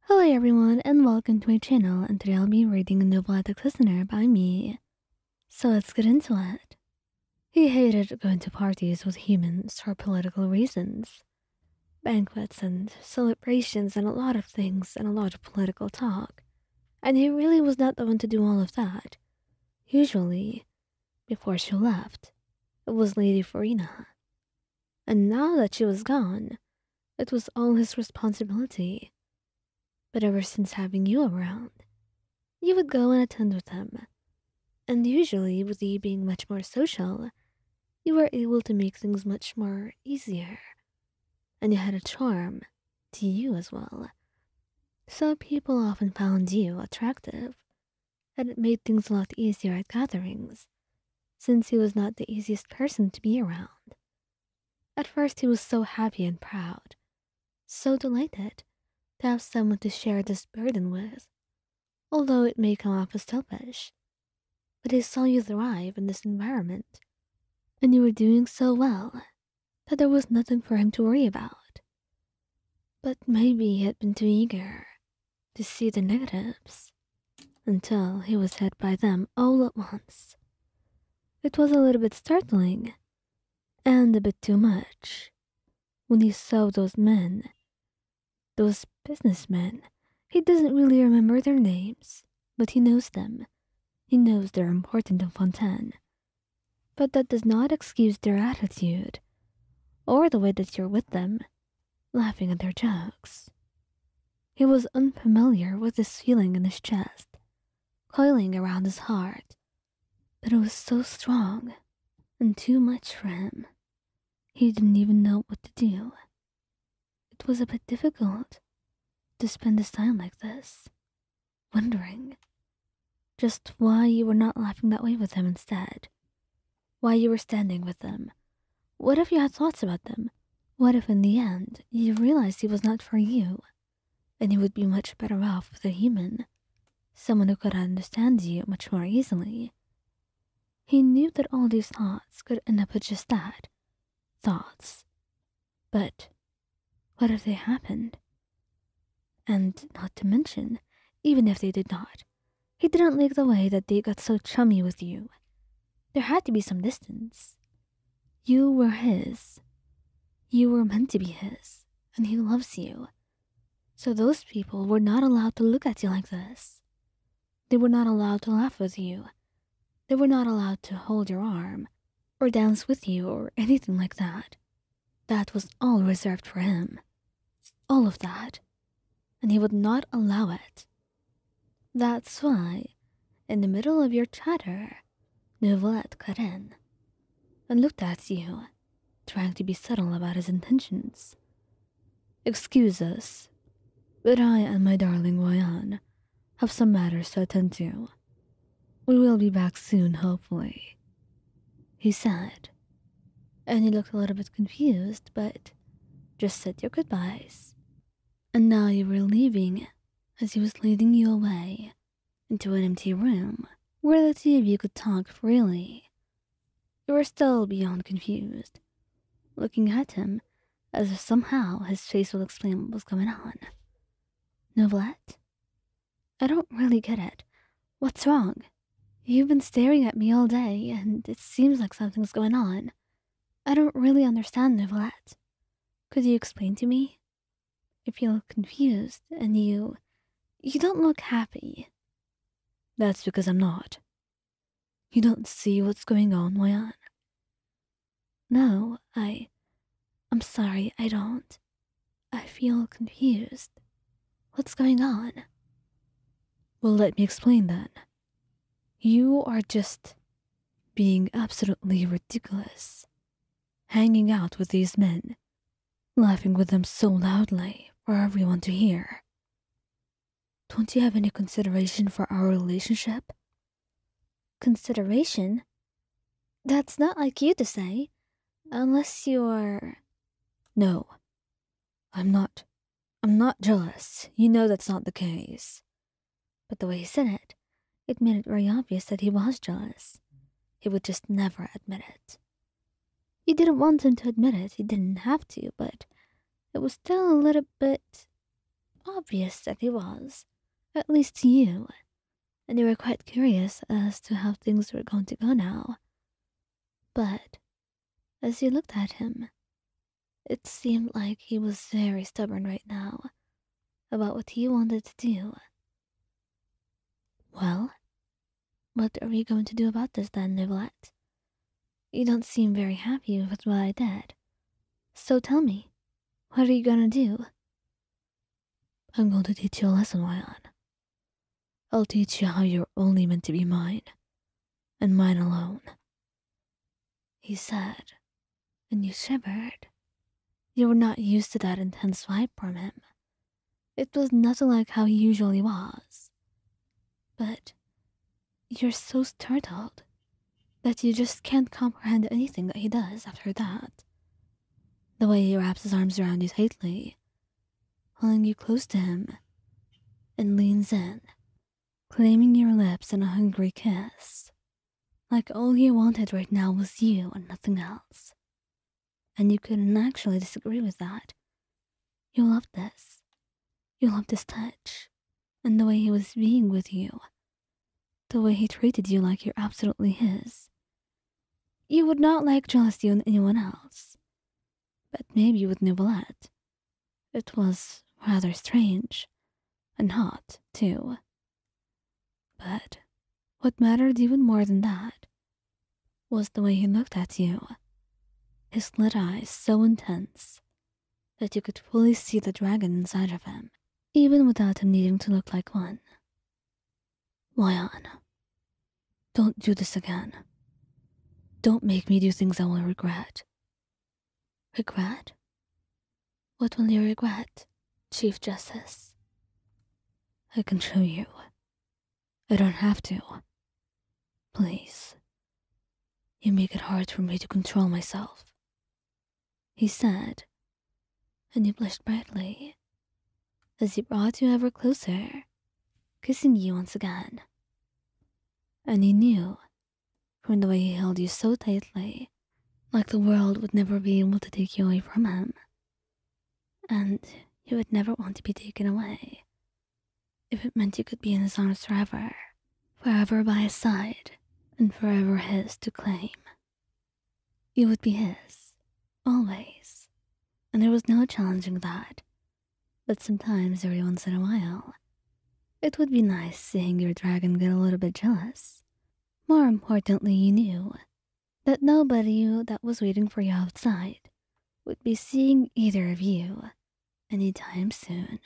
Hello everyone and welcome to my channel, and today I'll be reading a Neuvillette listener by me. So let's get into it. He hated going to parties with humans for political reasons. Banquets and celebrations and a lot of things and a lot of political talk. And he really was not the one to do all of that. Usually, before she left, it was Lady Farina. And now that she was gone, it was all his responsibility. But ever since having you around, you would go and attend with him. And usually, with you being much more social, you were able to make things much more easier. And you had a charm to you as well. So people often found you attractive, and it made things a lot easier at gatherings, since he was not the easiest person to be around. At first, he was so happy and proud, so delighted to have someone to share this burden with, although it may come off as selfish. But he saw you thrive in this environment, and you were doing so well that there was nothing for him to worry about. But maybe he had been too eager to see the negatives until he was hit by them all at once. It was a little bit startling and a bit too much when he saw those men, those businessmen. He doesn't really remember their names, but he knows them. He knows they're important in Fontaine. But that does not excuse their attitude, or the way that you're with them, laughing at their jokes. He was unfamiliar with this feeling in his chest, coiling around his heart, but it was so strong and too much for him. He didn't even know what to do. It was a bit difficult to spend his time like this, wondering just why you were not laughing that way with him instead, why you were standing with them. What if you had thoughts about them? What if in the end you realized he was not for you, and you would be much better off with a human, someone who could understand you much more easily? He knew that all these thoughts could end up with just that, thoughts. But what if they happened? And not to mention, even if they did not, he didn't like the way that they got so chummy with you. There had to be some distance. You were his. You were meant to be his, and he loves you. So those people were not allowed to look at you like this. They were not allowed to laugh with you. They were not allowed to hold your arm, or dance with you, or anything like that. That was all reserved for him. All of that. And he would not allow it. That's why, in the middle of your chatter, Neuvillette cut in and looked at you, trying to be subtle about his intentions. Excuse us, but I and my darling Royan have some matters to attend to. We will be back soon, hopefully, he said. And he looked a little bit confused, but just said your goodbyes. And now you were leaving as he was leading you away into an empty room where the two of you could talk freely. You were still beyond confused, looking at him as if somehow his face would explain what was going on. Neuvillette? I don't really get it. What's wrong? You've been staring at me all day, and it seems like something's going on. I don't really understand, Neuvillette. Could you explain to me? If you look confused, and you don't look happy. That's because I'm not. You don't see what's going on, Moyan? No, I'm sorry, I don't. I feel confused. What's going on? Well, let me explain then. You are just being absolutely ridiculous. Hanging out with these men, laughing with them so loudly for everyone to hear. Don't you have any consideration for our relationship? Consideration? That's not like you to say, unless you're... No, I'm not jealous. You know that's not the case. But the way he said it, it made it very obvious that he was jealous. He would just never admit it. You didn't want him to admit it, he didn't have to, but it was still a little bit obvious that he was, at least to you, and you were quite curious as to how things were going to go now. But as you looked at him, it seemed like he was very stubborn right now about what he wanted to do. Well, what are we going to do about this then, Neuvillette? You don't seem very happy with what I did. So tell me, what are you gonna do? I'm going to teach you a lesson, Wyan. I'll teach you how you're only meant to be mine, and mine alone, he said, and you shivered. You were not used to that intense vibe from him. It was nothing like how he usually was. But you're so startled that you just can't comprehend anything that he does after that. The way he wraps his arms around you tightly, pulling you close to him, and leans in, claiming your lips in a hungry kiss. Like all you wanted right now was you and nothing else. And you couldn't actually disagree with that. You loved this. You loved his touch, and the way he was being with you. The way he treated you like you're absolutely his. You would not like jealousy on anyone else. But maybe with Neuvillette, it was rather strange, and hot, too. But what mattered even more than that was the way he looked at you. His lit eyes so intense that you could fully see the dragon inside of him, even without him needing to look like one. Wyan, don't do this again. Don't make me do things I will regret. Regret? What will you regret, Chief Justice? I can show you. I don't have to. Please. You make it hard for me to control myself, he said, and he blushed brightly as he brought you ever closer, kissing you once again. And he knew, from the way he held you so tightly, like the world would never be able to take you away from him. And you would never want to be taken away, if it meant you could be in his arms forever, forever by his side, and forever his to claim. You would be his, always, and there was no challenging that. But sometimes, every once in a while, it would be nice seeing your dragon get a little bit jealous. More importantly, you knew that nobody that was waiting for you outside would be seeing either of you anytime soon.